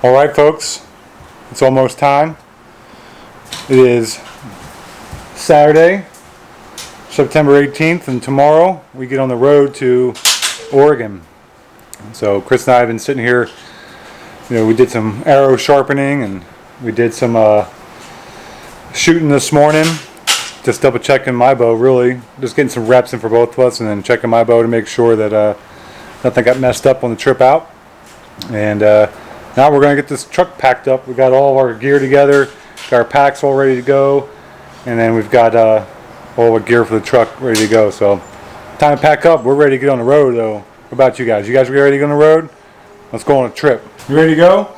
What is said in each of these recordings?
Alright folks, it's almost time. It is Saturday, September 18th, and tomorrow we get on the road to Oregon. So Chris and I have been sitting here, we did some arrow sharpening and we did some shooting this morning. Just double checking my bow, really. Just getting some reps in for both of us and then checking my bow to make sure that nothing got messed up on the trip out. And now we're going to get this truck packed up. We got all of our gear together, got our packs all ready to go, and then we've got all the gear for the truck ready to go. So time to pack up. We're ready to get on the road though. What about you guys? You guys ready to go on the road? Let's go on a trip. You ready to go?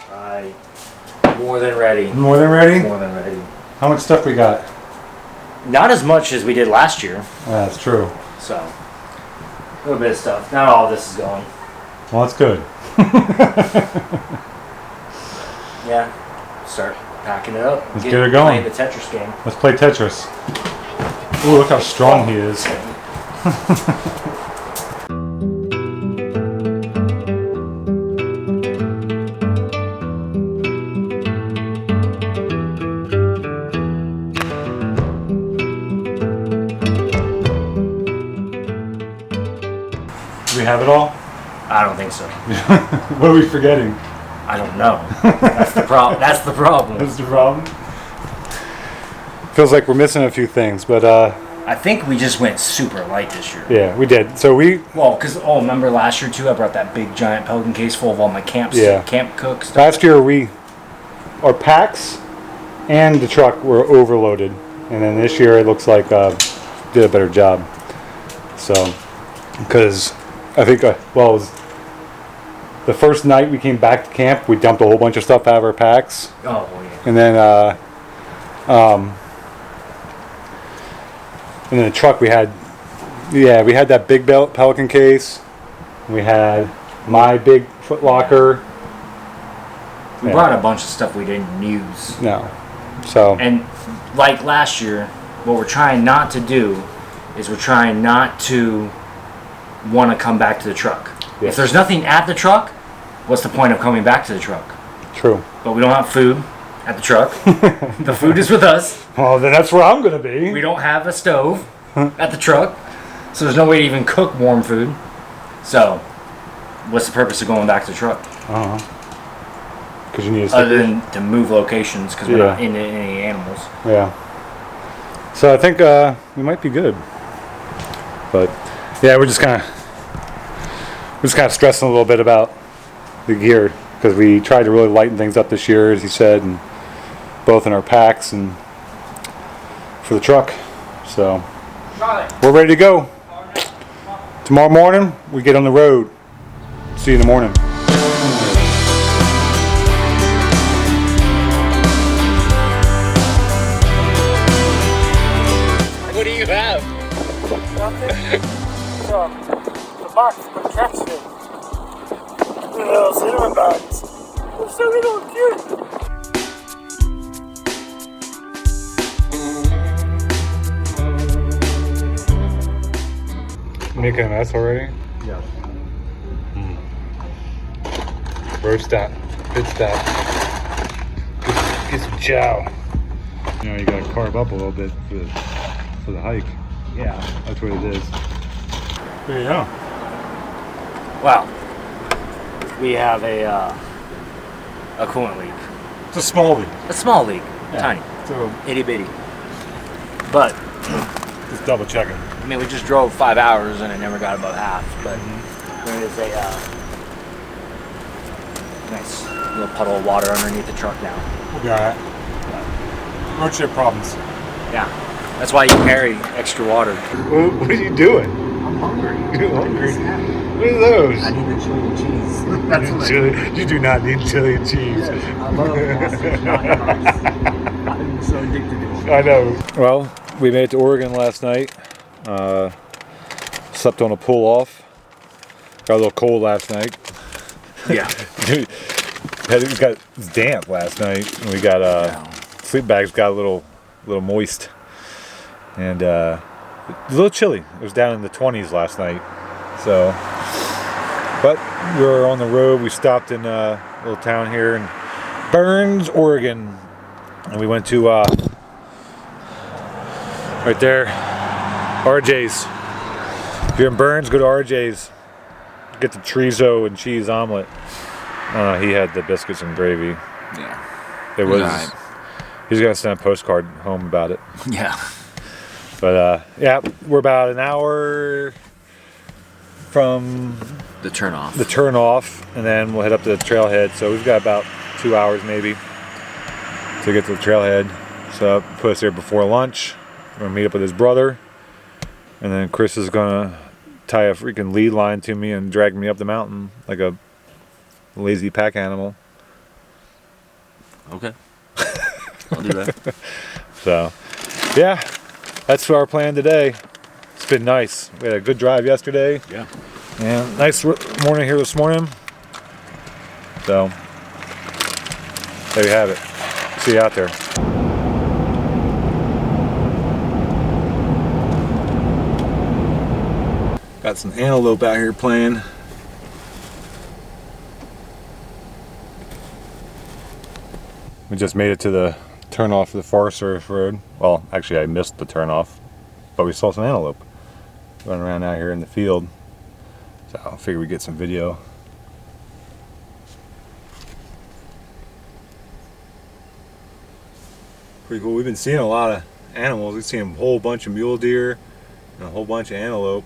More than ready. More than ready? More than ready. How much stuff we got? Not as much as we did last year. That's true. So, a little bit of stuff. Not all of this is going. Well, that's good. Yeah. Start packing it up. Let's get it going. Playing the Tetris game. Let's play Tetris. Ooh, look how strong he is. Do we have it all? I don't think so. What are we forgetting? I don't know. That's the problem. That's the problem. That's the problem? Feels like we're missing a few things, but I think we just went super light this year. yeah, we did. So because remember last year too? I brought that big giant Pelican case full of all my camp cook stuff. Last year our packs and the truck were overloaded, and then this year it looks like did a better job. So, because I think it was the first night we came back to camp, we dumped a whole bunch of stuff out of our packs. Oh well, yeah. And then the truck we had that big Pelican case. We had my big foot locker. We brought a bunch of stuff we didn't use. No. So. And like last year, what we're trying not to do is we're trying not to want to come back to the truck. Yes. If there's nothing at the truck, what's the point of coming back to the truck? True. But we don't have food at the truck. The food is with us. Well, then that's where I'm going to be. We don't have a stove at the truck, so there's no way to even cook warm food. So, what's the purpose of going back to the truck? Because you need to other than to move locations, because we're not into any animals. Yeah. So I think we might be good. But yeah, we're just kind of stressing a little bit about the gear because we tried to really lighten things up this year, as you said, and both in our packs and for the truck. So we're ready to go. Tomorrow morning we get on the road. See you in the morning. What do you have? Nothing. The box for catching it. The little cinnamon buns. They're so little cute. Making a mess already? Yeah. Roast that. Good stuff. Get some chow. You gotta carve up a little bit for the hike. Yeah. That's what it is. There you go. Well, we have a coolant leak. It's a small leak. A small leak. Yeah. Tiny. So Itty bitty. But just double checking. I mean, we just drove 5 hours and it never got above half. But there is a nice little puddle of water underneath the truck now. We'll be alright. Road trip problems. Yeah. That's why you carry extra water. What are you doing? I'm hungry. You're hungry. What are those? I need the chili and cheese. That's what You do not need chili and cheese. I love I'm so addicted to it. I know. Well, we made it to Oregon last night. Slept on a pull off. Got a little cold last night. Yeah. It was damp last night. And we got sleep bags got a little moist. And a little chilly. It was down in the 20s last night. So, but we were on the road. We stopped in a little town here and Burns, Oregon. And we went to right there, RJ's. If you're in Burns, go to RJ's. Get the chorizo and cheese omelet. He had the biscuits and gravy. Yeah. It was. Right. He's gonna send a postcard home about it. Yeah. But yeah, we're about an hour from The turnoff. the turnoff, and then we'll head up to the trailhead. So we've got about 2 hours maybe to get to the trailhead. So put us there before lunch. We're gonna meet up with his brother, and then Chris is gonna tie a freaking lead line to me and drag me up the mountain like a lazy pack animal. Okay. I'll do that. So yeah, that's our plan today. It's been nice. We had a good drive yesterday. Yeah. And nice morning here this morning. So there you have it. See you out there. Got some antelope out here playing. We just made it to the turnoff of the Forest Service Road. Well, actually I missed the turnoff, but we saw some antelope running around out here in the field. So I figured we'd get some video. Pretty cool. We've been seeing a lot of animals. We've seen a whole bunch of mule deer and a whole bunch of antelope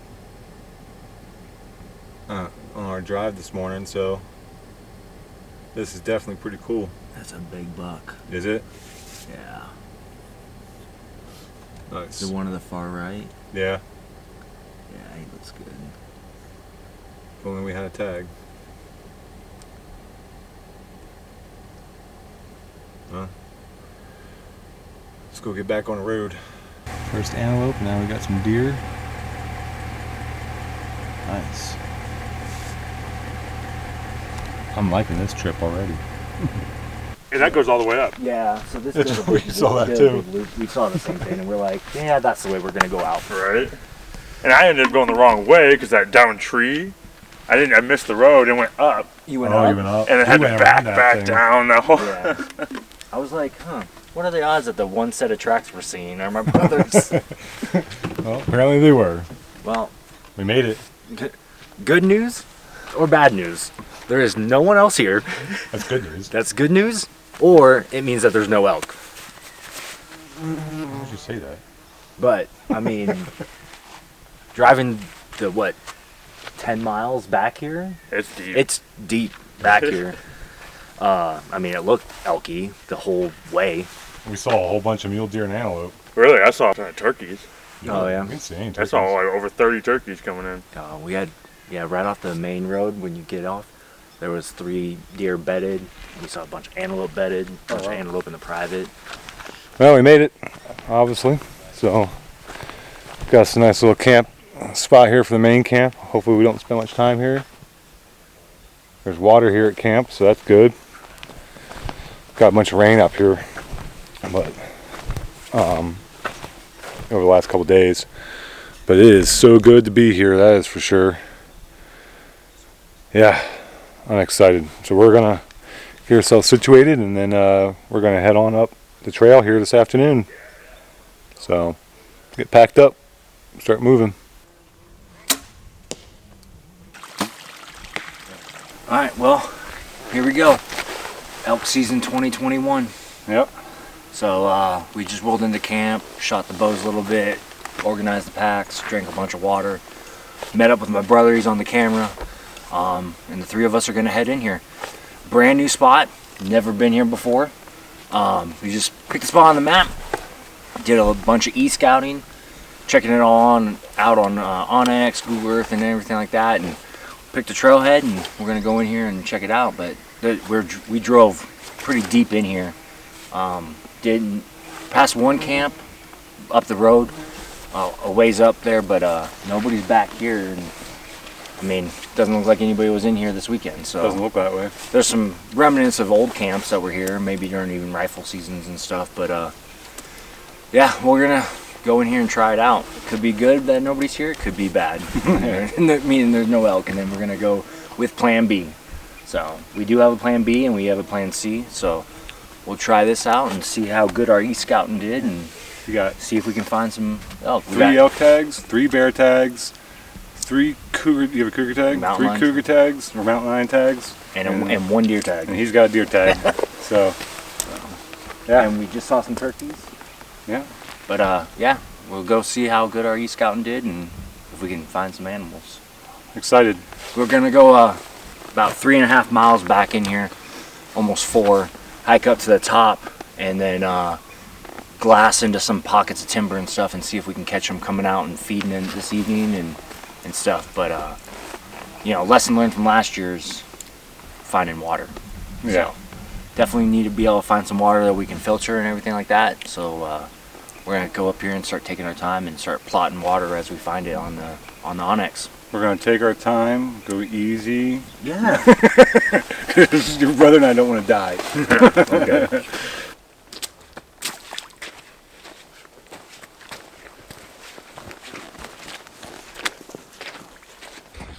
on our drive this morning, so this is definitely pretty cool. That's a big buck. Is it? Yeah. Nice. The one on the far right? Yeah. Yeah, he looks good. If only we had a tag. Huh? Let's go get back on the road. First antelope, now we got some deer. Nice. I'm liking this trip already. And that goes all the way up. Yeah, so this That's is what we saw that too. We saw the same thing, and we're like, yeah, that's the way we're gonna go out. Right. And I ended up going the wrong way because that down tree, I missed the road and went up, You went Oh, up? you went up. and then had We to went around that back thing. down the whole. Yeah. I was like, what are the odds that the one set of tracks we're seeing are my brother's? Well, apparently they were. Well, We made it. good news or bad news? There is no one else here. That's good news. That's good news, or it means that there's no elk. Why did you say that? But, I mean, driving the, 10 miles back here? It's deep. It's deep back here. I mean, it looked elky the whole way. We saw a whole bunch of mule deer and antelope. Really, I saw turkeys. Oh, yeah? We didn't see any I turkeys. saw like over 30 turkeys coming in. We had, right off the main road when you get off, there was 3 deer bedded. We saw a bunch of antelope bedded, a bunch of antelope in the private. Well, we made it, obviously. So, got us a nice little camp spot here for the main camp. Hopefully we don't spend much time here. There's water here at camp, so that's good. Got a bunch of rain up here, but over the last couple days. But it is so good to be here, that is for sure. Yeah, I'm excited. So we're gonna get ourselves situated, and then we're gonna head on up the trail here this afternoon. So get packed up, start moving. All right, well, here we go. Elk season 2021. Yep. So we just rolled into camp, shot the bows a little bit, organized the packs, drank a bunch of water, met up with my brother, he's on the camera, and the 3 of us are gonna head in here. Brand new spot, never been here before. We just picked a spot on the map, did a bunch of e-scouting, checking it all out on Onyx, Google Earth, and everything like that, and picked a trailhead, and we're gonna go in here and check it out. But we drove pretty deep in here. Didn't pass one camp up the road, a ways up there, but nobody's back here. And I mean, doesn't look like anybody was in here this weekend. So Doesn't look that way. there's some remnants of old camps that were here, maybe during even rifle seasons and stuff. But yeah, we're gonna go in here and try it out. It could be good that nobody's here. It could be bad, meaning there's no elk. And then we're gonna go with Plan B. So we do have a Plan B and we have a Plan C. So we'll try this out and see how good our e-scouting did, and You got see if we can find some elk. We 3 got elk tags, 3 bear tags, 3 cougar. You have a cougar tag? Mountain 3 lion. cougar tags or mountain lion tags, and one deer tag. and he's got a deer tag. So yeah, And we just saw some turkeys. yeah. But yeah, we'll go see how good our e-scouting did and if we can find some animals. Excited. We're gonna go about 3.5 miles back in here, almost 4, hike up to the top, and then glass into some pockets of timber and stuff and see if we can catch them coming out and feeding in this evening and stuff. But you know, lesson learned from last year's finding water. Yeah. So definitely need to be able to find some water that we can filter and everything like that. So we're gonna go up here and start taking our time and start plotting water as we find it on the Onyx. We're gonna take our time, go easy. Yeah. Your brother and I don't want to die. Okay.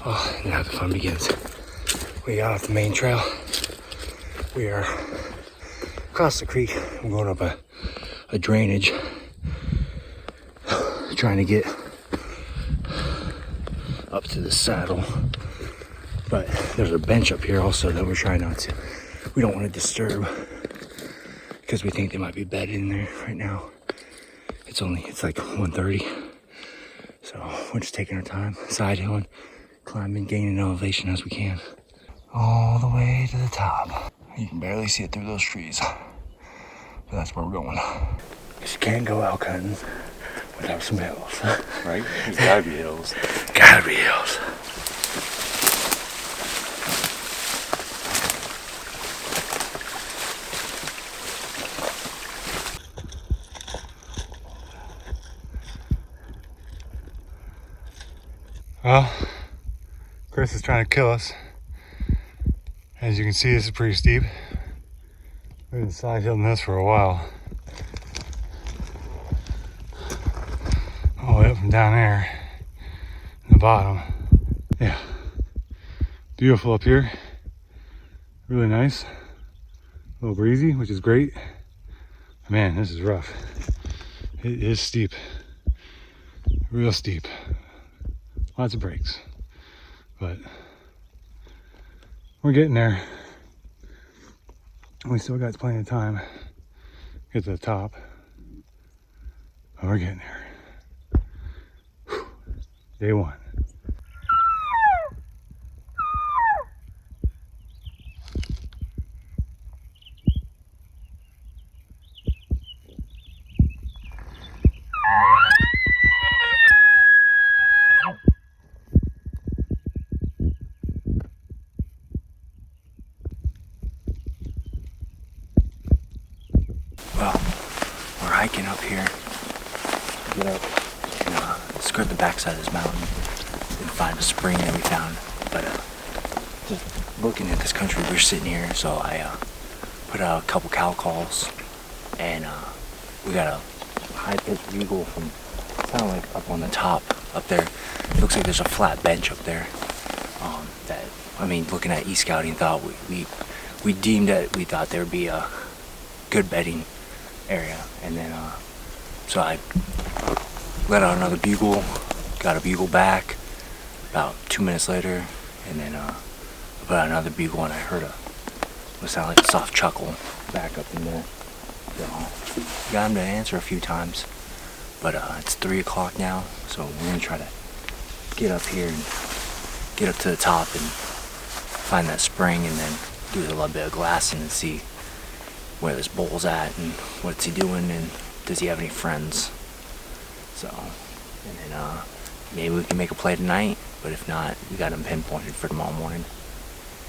Oh, now the fun begins. We got off the main trail. We are across the creek. I'm going up a drainage, trying to get up to the saddle. But there's a bench up here also that we're trying not to. We don't want to disturb because we think they might be bedded in there right now. It's like 1:30, so we're just taking our time, side hilling, climbing, gaining elevation as we can, all the way to the top. You can barely see it through those trees, but that's where we're going. You can't go elk hunting without some hills, Right? There's gotta be hills. gotta be hills. Well, Chris is trying to kill us. As you can see, this is pretty steep. We've been side hilling this for a while. All the way up from down there, in the bottom. Yeah, beautiful up here. Really nice. A little breezy, which is great. Man, this is rough. It is steep, real steep. Lots of breaks, but we're getting there. We still got plenty of time to get to the top, but we're getting there. Whew. Day 1. Well, we're hiking up here. Get up and skirt the backside of this mountain and find a spring that we found. But just looking at this country, we're sitting here, so I put out a couple cow calls, and we got a high-pitched bugle from kind of like up on the top up there. It looks like there's a flat bench up there. That, I mean, looking at e-scouting, thought we deemed that we thought there would be a good bedding area, and then so I let out another bugle, got a bugle back about 2 minutes later, and then I put out another bugle, and I heard what sounded like a soft chuckle back up in there. So got him to answer a few times, but it's 3 o'clock now, so we're gonna try to get up here and get up to the top and find that spring, and then do a little bit of glassing and see where this bull's at and what's he doing and does he have any friends. So, and then maybe we can make a play tonight, but if not, we got him pinpointed for tomorrow morning,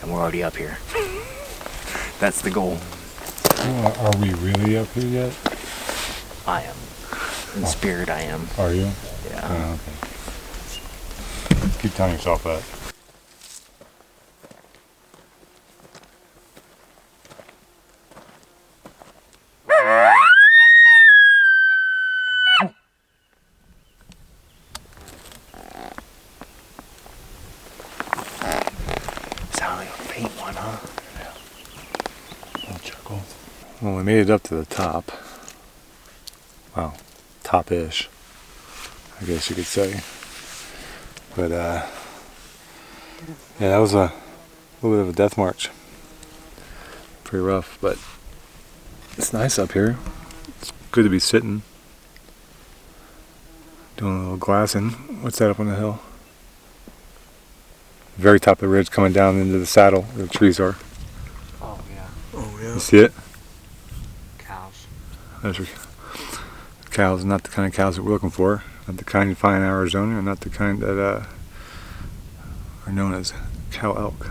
and we're already up here. That's the goal. Are we really up here yet? I am. In spirit, I am. Are you? Yeah. Okay. Keep telling yourself that. Sound like a faint one, huh? Little chuckle. Well, we made it up to the top. Well, top-ish, I guess you could say. But yeah, that was a little bit of a death march. Pretty rough, but it's nice up here. It's good to be sitting, doing a little glassing. What's that up on the hill? Very top of the ridge, coming down into the saddle where the trees are. Oh yeah. Oh yeah. You see it? Cows. Those are cows, not the kind of cows that we're looking for. Not the kind you find in Arizona, and not the kind that are known as cow elk.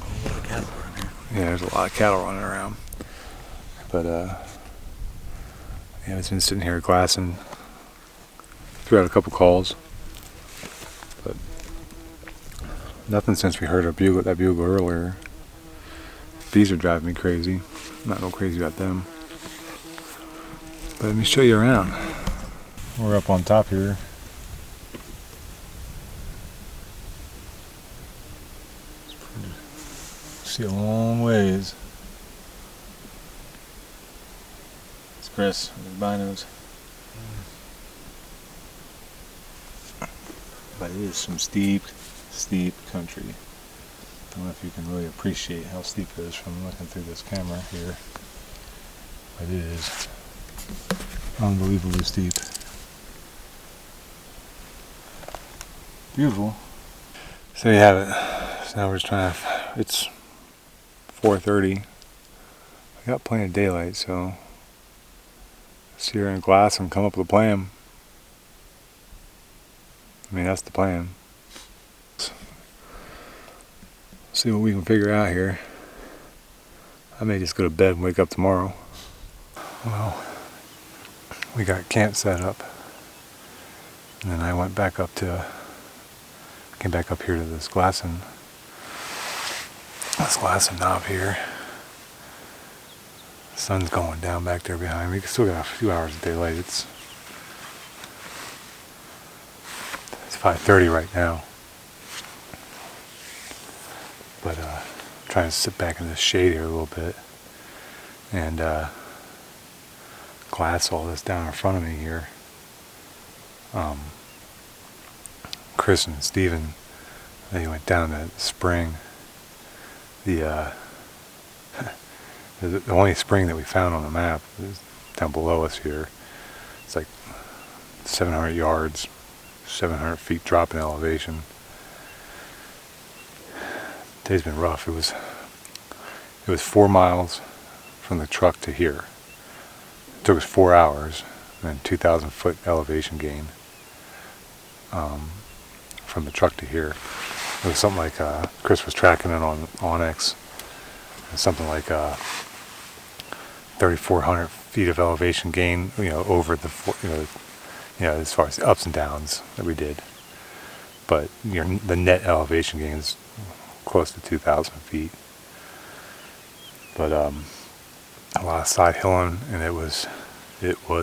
A lot of cattle around here. Yeah, there's a lot of cattle running around. But yeah, it's been sitting here glassing. Threw out a couple calls, but nothing since we heard that bugle earlier. Bees are driving me crazy. I'm not real crazy about them. But let me show you around. We're up on top here. See a long ways. It's Chris with his binos. But it is some steep country. I don't know if you can really appreciate how steep it is from looking through this camera here. But it is unbelievably steep. Beautiful. So you have it. So now we're just trying to, it's 4:30. We got plenty of daylight, so sit here in glass and come up with a plan. I mean, that's the plan. See what we can figure out here. I may just go to bed and wake up tomorrow. Well, we got camp set up, and then I went back up to, came back up here to this glassing knob here. The sun's going down back there behind me. We still got a few hours of daylight. It's 5:30 right now. But trying to sit back in the shade here a little bit and glass all this down in front of me here. Chris and Steven, they went down to the spring. The only spring that we found on the map is down below us here. It's like 700 yards, 700 feet drop in elevation. Day's been rough. It was 4 miles from the truck to here. It took us 4 hours and 2,000 foot elevation gain from the truck to here. It was something like Chris was tracking it on Onyx. Something like 3,400 feet of elevation gain. Over the as far as the ups and downs that we did. But the net elevation gain is close to 2,000 feet. But a lot of side hilling, and it was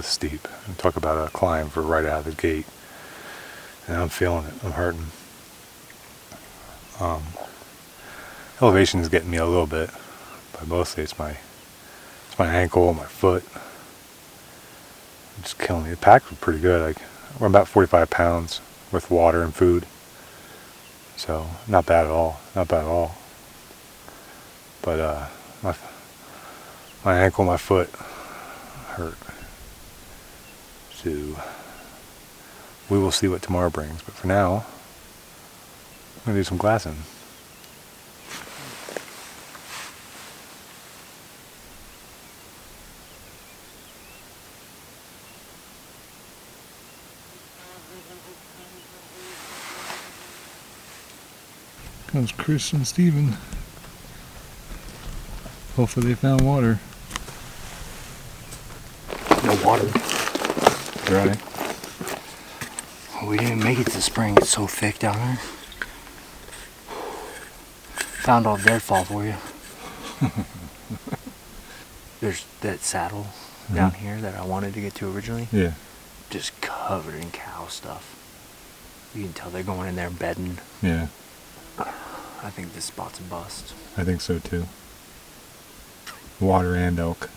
steep. And talk about a climb for right out of the gate. And I'm feeling it. I'm hurting. Elevation is getting me a little bit, but mostly it's my ankle, my foot. It's killing me. The pack was pretty good. We're about 45 pounds with water and food. So not bad at all. Not bad at all. But my ankle, my foot hurt. So we will see what tomorrow brings. But for now, I'm gonna do some glassing. Comes Chris and Steven. Hopefully they found water. No water. Dry. We didn't make it to the spring. It's so thick down there. Found all deadfall for you. There's that saddle down here that I wanted to get to originally. Yeah. Just covered in cow stuff. You can tell they're going in there bedding. Yeah. I think this spot's a bust. I think so too. Water and elk.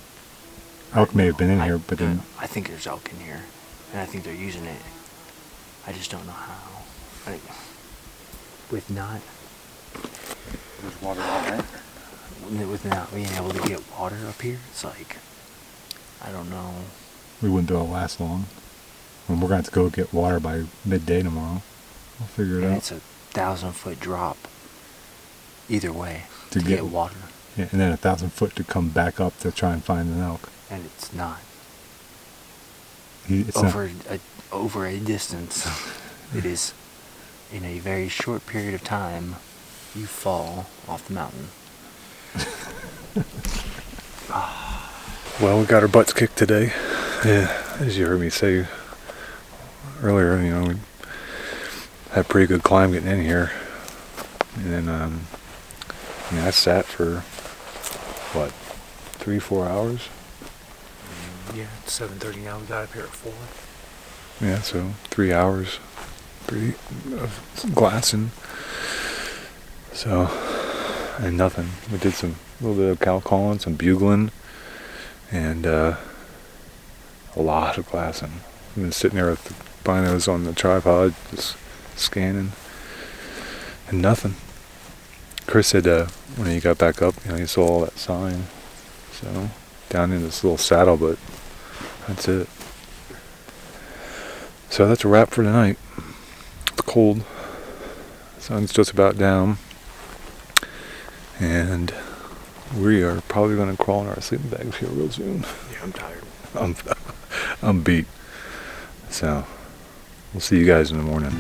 Elk may have been in here, but then I think there's elk in here, and I think they're using it. I just don't know how. With not being able to get water up here, it's like, I don't know. we wouldn't be able to last long. And we're going to have to go get water by midday tomorrow. We'll figure it And out. it's a 1,000-foot drop either way To to get- get water, Yeah, and then 1,000 foot to come back up to try and find an elk. and it's not. It's not, Over a distance, it is in a very short period of time, you fall off the mountain. well, we got our butts kicked today. Yeah, as you heard me say earlier, we had a pretty good climb getting in here. And then, I sat for, 3-4 hours? Yeah, it's 7:30 now. We got up here at 4. Yeah, so 3 hours of glassing. So, and nothing. We did a little bit of cow calling, some bugling, and a lot of glassing. I've been sitting there with the binos on the tripod, just scanning, and nothing. Chris said when he got back up, he saw all that sign. So, down in this little saddle, but that's it. So that's a wrap for tonight. It's cold. Sun's just about down. And we are probably going to crawl in our sleeping bags here real soon. Yeah, I'm tired. I'm beat. So we'll see you guys in the morning.